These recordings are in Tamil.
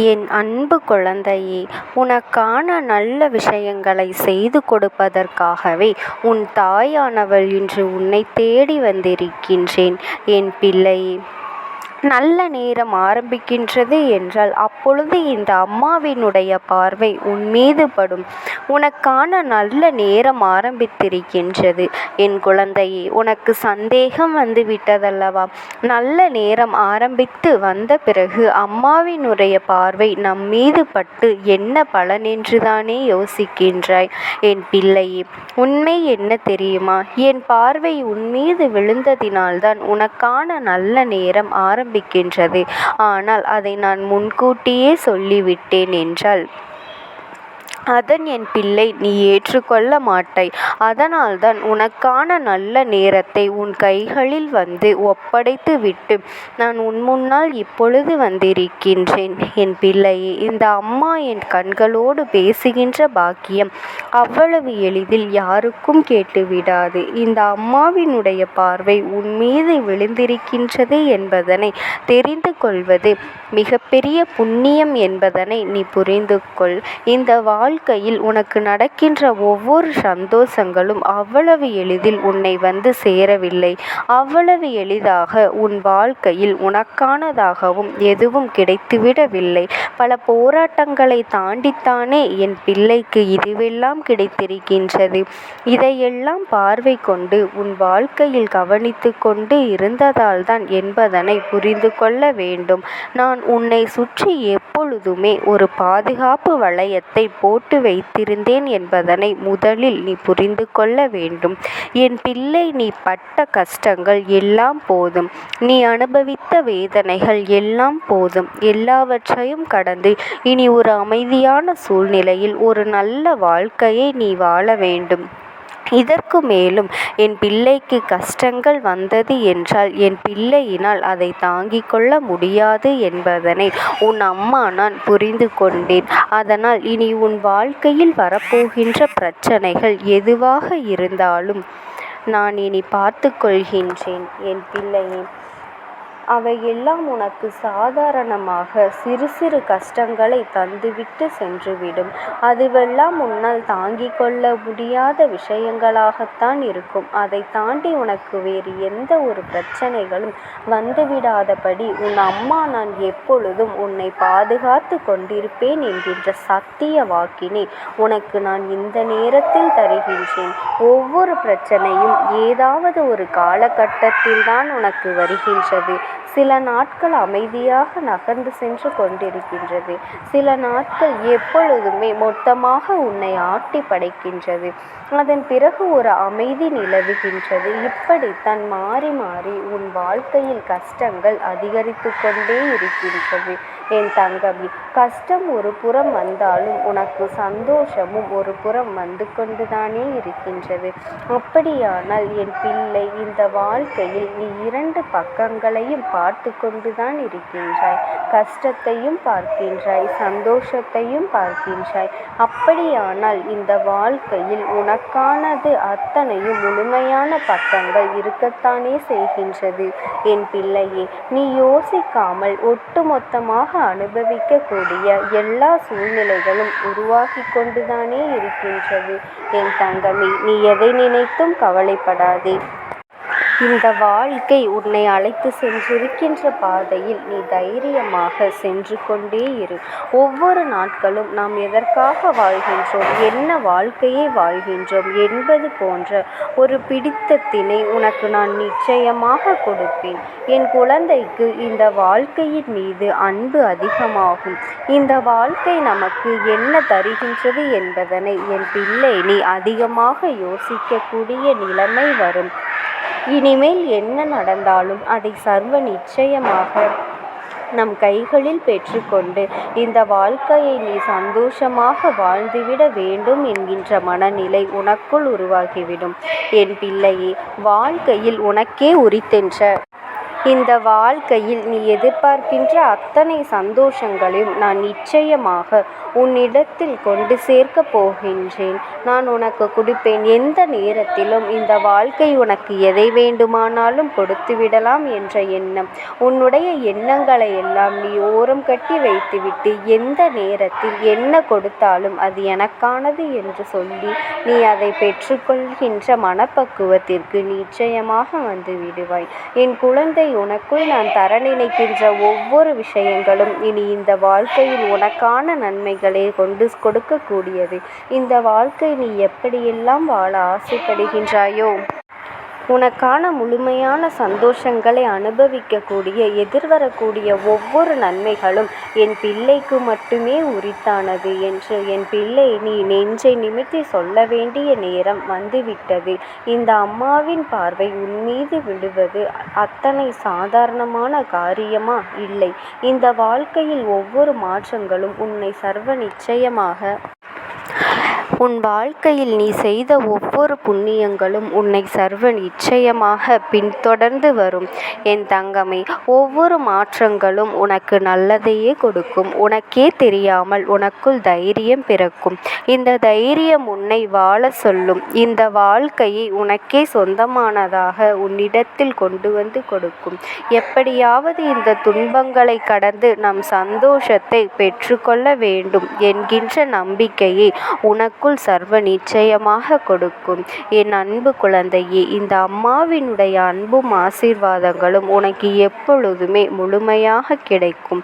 என் அன்பு குழந்தையே, உனக்கான நல்ல விஷயங்களை செய்து கொடுப்பதற்காகவே உன் தாயானவள் இன்று உன்னை தேடி வந்திருக்கின்றேன். என் பிள்ளையே, நல்ல நேரம் ஆரம்பிக்கின்றது என்றால் அப்பொழுது இந்த அம்மாவினுடைய பார்வை உன் மீது படும். உனக்கான நல்ல நேரம் ஆரம்பித்திருக்கின்றது. என் குழந்தையே, உனக்கு சந்தேகம் வந்து விட்டதல்லவா? நல்ல நேரம் ஆரம்பித்து வந்த பிறகு அம்மாவினுடைய பார்வை நம் மீது பட்டு என்ன பலன் என்றுதானே யோசிக்கின்றாய்? என் பிள்ளையே, உண்மை என்ன தெரியுமா? என் பார்வை உன் மீது விழுந்ததினால்தான் உனக்கான நல்ல நேரம் ஆரம்பிக்கின்றது. ஆனால் அதை நான் முன்கூட்டியே சொல்லிவிட்டேன் என்றால் அதன் என் பிள்ளை நீ ஏற்றுக்கொள்ள மாட்டாய். அதனால்தான் உனக்கான நல்ல நேரத்தை உன் கைகளில் வந்து ஒப்படைத்து விட்டு நான் உன் முன்னால் இப்பொழுது வந்திருக்கின்றேன். என் பிள்ளையே, இந்த அம்மா என் கண்களோடு பேசுகின்ற பாக்கியம் அவ்வளவு எளிதில் யாருக்கும் கேட்டுவிடாது. இந்த அம்மாவினுடைய பார்வை உன் மீது விழுந்திருக்கின்றது என்பதனை தெரிந்து கொள்வது மிகப்பெரிய புண்ணியம் என்பதனை நீ புரிந்து கொள். இந்த வாழ்க்கையில் உனக்கு நடக்கின்ற ஒவ்வொரு சந்தோஷங்களும் அவ்வளவு எளிதில் உன்னை வந்து சேரவில்லை. அவ்வளவு எளிதாக உன் வாழ்க்கையில் உனக்கானதாகவும் எதுவும் கிடைத்துவிடவில்லை. பல போராட்டங்களை தாண்டித்தானே என் பிள்ளைக்கு இதுவெல்லாம் கிடைத்திருக்கின்றது. இதையெல்லாம் பார்வை கொண்டு உன் வாழ்க்கையில் கவனித்து கொண்டு இருந்ததால்தான் என்பதனை புரிந்து கொள்ள வேண்டும். நான் உன்னை சுற்றி எப்பொழுதுமே ஒரு பாதுகாப்பு வளையத்தை போட்டு வைத்திருந்தேன் என்பதனை முதலில் நீ புரிந்து கொள்ள வேண்டும். என் பிள்ளை, நீ பட்ட கஷ்டங்கள் எல்லாம் போதும். நீ அனுபவித்த வேதனைகள் எல்லாம் போதும். எல்லாவற்றையும் கடந்து இனி ஒரு அமைதியான சூழ்நிலையில் ஒரு நல்ல வாழ்க்கையை நீ வாழ வேண்டும். இதற்கு மேலும் என் பிள்ளைக்கு கஷ்டங்கள் வந்தது என்றால் என் பிள்ளையினால் அதை தாங்கிக் கொள்ள முடியாது என்பதனை உன் அம்மா நான் புரிந்து கொண்டேன். அதனால் இனி உன் வாழ்க்கையில் வரப்போகின்ற பிரச்சனைகள் எதுவாக இருந்தாலும் நான் இனி பார்த்து கொள்கின்றேன். என் பிள்ளையே, அவையெல்லாம் உனக்கு சாதாரணமாக சிறு சிறு கஷ்டங்களை தந்துவிட்டு சென்றுவிடும். அதுவெல்லாம் உன்னால் தாங்கிக் கொள்ள முடியாத விஷயங்களாகத்தான் இருக்கும். அதை தாண்டி உனக்கு வேறு எந்த ஒரு பிரச்சனைகளும் வந்துவிடாதபடி உன் அம்மா நான் எப்பொழுதும் உன்னை பாதுகாத்து கொண்டிருப்பேன் என்கின்ற சத்திய வாக்கினை உனக்கு நான் இந்த நேரத்தில் தருகின்றேன். ஒவ்வொரு பிரச்சனையும் ஏதாவது ஒரு காலகட்டத்தில் தான் உனக்கு வருகின்றது. சில நாட்கள் அமைதியாக நகர்ந்து சென்று கொண்டிருக்கின்றது. சில நாட்கள் எப்பொழுதுமே மொத்தமாக உன்னை ஆட்டி படைக்கின்றது. அதன் பிறகு ஒரு அமைதி நிலவுகின்றது. இப்படித்தான் மாறி மாறி உன் வாழ்க்கையில் கஷ்டங்கள் அதிகரித்து கொண்டே இருக்கின்றது. என் தங்கமே, கஷ்டம் ஒரு புறம் வந்தாலும் உனக்கு சந்தோஷமும் ஒரு புறம் வந்து கொண்டுதானே இருக்கின்றது. அப்படியானால் என் பிள்ளை, இந்த வாழ்க்கையில் நீ இரண்டு பக்கங்களையும் பார்த்து கொண்டுதான் இருக்கின்றாய். கஷ்டத்தையும் பார்க்கின்றாய், சந்தோஷத்தையும் பார்க்கின்றாய். அப்படியானால் இந்த வாழ்க்கையில் உனக்கானது அத்தனையும் முழுமையான பக்கங்கள் இருக்கத்தானே செய்கின்றது. என் பிள்ளையே, நீ யோசிக்காமல் ஒட்டுமொத்தமாக அனுபவிக்கக்கூடிய எல்லா சூழ்நிலைகளும் உருவாகி கொண்டுதானே இருக்கின்றது. என் தங்கமே, நீ எதை நினைத்தும் கவலைப்படாதே. இந்த வாழ்க்கை உன்னை அழைத்து சென்றிருக்கின்ற பாதையில் நீ தைரியமாக சென்று கொண்டே இரு. ஒவ்வொரு நாட்களும் நாம் எதற்காக வாழ்கின்றோம், என்ன வாழ்க்கையை வாழ்கின்றோம் என்பது போன்ற ஒரு பிடித்தத்தினை உனக்கு நான் நிச்சயமாக கொடுப்பேன். என் குழந்தைக்கு இந்த வாழ்க்கையின் மீது அன்பு அதிகமாகும். இந்த வாழ்க்கை நமக்கு என்ன தருகின்றது என்பதனை என் பிள்ளை நீ அதிகமாக யோசிக்கக்கூடிய நிலைமை வரும். இனிமேல் என்ன நடந்தாலும் அதை சர்வ நிச்சயமாக நம் கைகளில் பெற்றுக்கொண்டு இந்த வாழ்க்கையை நீ சந்தோஷமாக வாழ்ந்துவிட வேண்டும் என்கின்ற மனநிலை உனக்குள் உருவாகிவிடும். என் பிள்ளையே, வாழ்க்கையில் உனக்கே உரித்தென்ற இந்த வாழ்க்கையில் நீ எதிர்பார்க்கின்ற அத்தனை சந்தோஷங்களையும் நான் நிச்சயமாக உன்னிடத்தில் கொண்டு சேர்க்கப் போகின்றேன். நான் உனக்கு கொடுப்பேன். எந்த நேரத்திலும் இந்த வாழ்க்கை உனக்கு எதை வேண்டுமானாலும் கொடுத்துவிடலாம் என்ற எண்ணம், உன்னுடைய எண்ணங்களை எல்லாம் நீ ஓரம் கட்டி வைத்துவிட்டு எந்த நேரத்தில் என்ன கொடுத்தாலும் அது எனக்கானது என்று சொல்லி நீ அதை பெற்றுக்கொள்கின்ற மனப்பக்குவத்திற்கு நிச்சயமாக வந்து விடுவாய். என் குழந்தை, உனக்குள் நான் தர நினைக்கின்ற ஒவ்வொரு விஷயங்களும் இனி இந்த வாழ்க்கையில் உனக்கான நன்மைகளை கொண்டு கொடுக்கக்கூடியது. இந்த வாழ்க்கை நீ எப்படியெல்லாம் வாழ ஆசைப்படுகின்றாயோ, உனக்கான முழுமையான சந்தோஷங்களை அனுபவிக்கக்கூடிய எதிர்வரக்கூடிய ஒவ்வொரு நன்மைகளும் என் பிள்ளைக்கு மட்டுமே உரித்தானது என்று என் பிள்ளை நீ நெஞ்சை நிமித்தி சொல்ல வேண்டிய நேரம் வந்துவிட்டது. இந்த அம்மாவின் பார்வை உன்மீது விழுவது அத்தனை சாதாரணமான காரியமா? இல்லை. இந்த வாழ்க்கையில் ஒவ்வொரு மாற்றங்களும் உன்னை சர்வ நிச்சயமாக உன் வாழ்க்கையில் நீ செய்த ஒவ்வொரு புண்ணியங்களும் உன்னை சர்வ நிச்சயமாக பின்தொடர்ந்து வரும். என் தங்கமே, ஒவ்வொரு மாற்றங்களும் உனக்கு நல்லதையே கொடுக்கும். உனக்கே தெரியாமல் உனக்குள் தைரியம் பிறக்கும். இந்த தைரியம் உன்னை வாழ சொல்லும். இந்த வாழ்க்கையை உனக்கே சொந்தமானதாக உன்னிடத்தில் கொண்டு வந்து கொடுக்கும். எப்படியாவது இந்த துன்பங்களை கடந்து நம் சந்தோஷத்தை பெற்றுக்கொள்ள வேண்டும் என்கின்ற நம்பிக்கையை உனக்குள் சர்வ நிச்சயமாக கொடுக்கும். என் அன்பு குழந்தையே, இந்த அம்மாவினுடைய அன்பும் ஆசீர்வாதங்களும் உனக்கு எப்பொழுதுமே முழுமையாக கிடைக்கும்.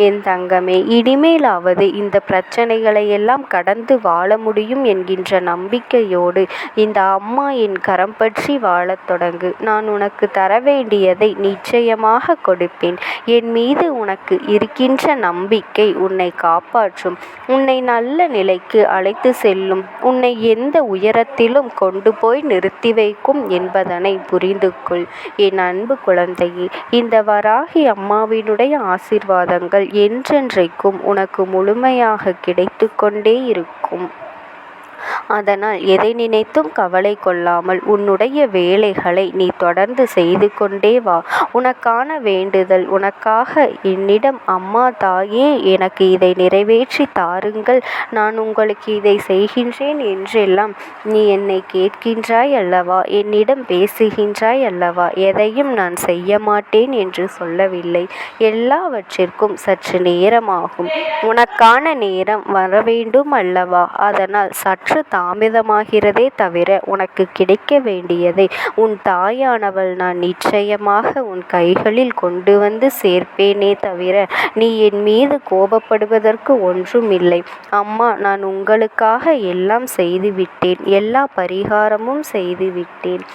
என் தங்கமே, இனிமேலாவது இந்த பிரச்சனைகளை எல்லாம் கடந்து வாழ முடியும் என்கின்ற நம்பிக்கையோடு இந்த அம்மா என் கரம் பற்றி வாழத் தொடங்கு. நான் உனக்கு தர வேண்டியதை நிச்சயமாக கொடுப்பேன். என் மீது உனக்கு இருக்கின்ற நம்பிக்கை உன்னை காப்பாற்றும். உன்னை நல்ல நிலைக்கு அழைத்து செல்லும். உன்னை எந்த உயரத்திலும் கொண்டு போய் நிறுத்தி வைக்கும் என்பதனை புரிந்து கொள். என் அன்பு குழந்தையே, இந்த வராகி அம்மாவினுடைய ஆசீர்வாதங்கள் என்றென்றைக்கும் உனக்கு முழுமையாக கிடைத்து கொண்டே இருக்கும். அதனால் எதை நினைத்தும் கவலை கொள்ளாமல் உன்னுடைய வேலைகளை நீ தொடர்ந்து செய்து கொண்டே வா. உனக்கான வேண்டுதல், உனக்காக என்னிடம் அம்மா தாயே எனக்கு இதை நிறைவேற்றி தாருங்கள், நான் உங்களுக்கு இதை செய்கின்றேன் என்றெல்லாம் நீ என்னை கேட்கின்றாய் அல்லவா, என்னிடம் பேசுகின்றாய் அல்லவா. எதையும் நான் செய்ய மாட்டேன் என்று சொல்லவில்லை. எல்லாவற்றிற்கும் சற்று நேரமாகும். உனக்கான நேரம் வர வேண்டும் அல்லவா. அதனால் சற்று தாமதமாகிறதே தவிர உனக்கு கிடைக்க வேண்டியதை உன் தாயானவள் நான் நிச்சயமாக உன் கைகளில் கொண்டு வந்து சேர்ப்பேனே தவிர நீ என் மீது கோபப்படுவதற்கு ஒன்றுமில்லை. அம்மா, நான் உங்களுக்காக எல்லாம் செய்துவிட்டேன், எல்லா பரிகாரமும் செய்துவிட்டேன்.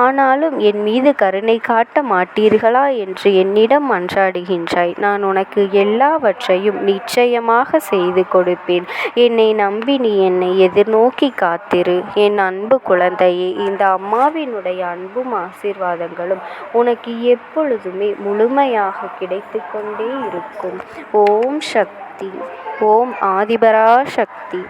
ஆனாலும் என் மீது கருணை காட்ட மாட்டீர்களா என்று என்னிடம் மன்றாடுகின்றாய். நான் உனக்கு எல்லாவற்றையும் நிச்சயமாக செய்து கொடுப்பேன். என்னை நம்பி நீ என்னை எதிர்நோக்கி காத்திரு. என் அன்பு குழந்தையே, இந்த அம்மாவினுடைய அன்பும் ஆசீர்வாதங்களும் உனக்கு எப்பொழுதுமே முழுமையாக கிடைத்து கொண்டே இருக்கும். ஓம் சக்தி. ஓம் ஆதிபரா சக்தி.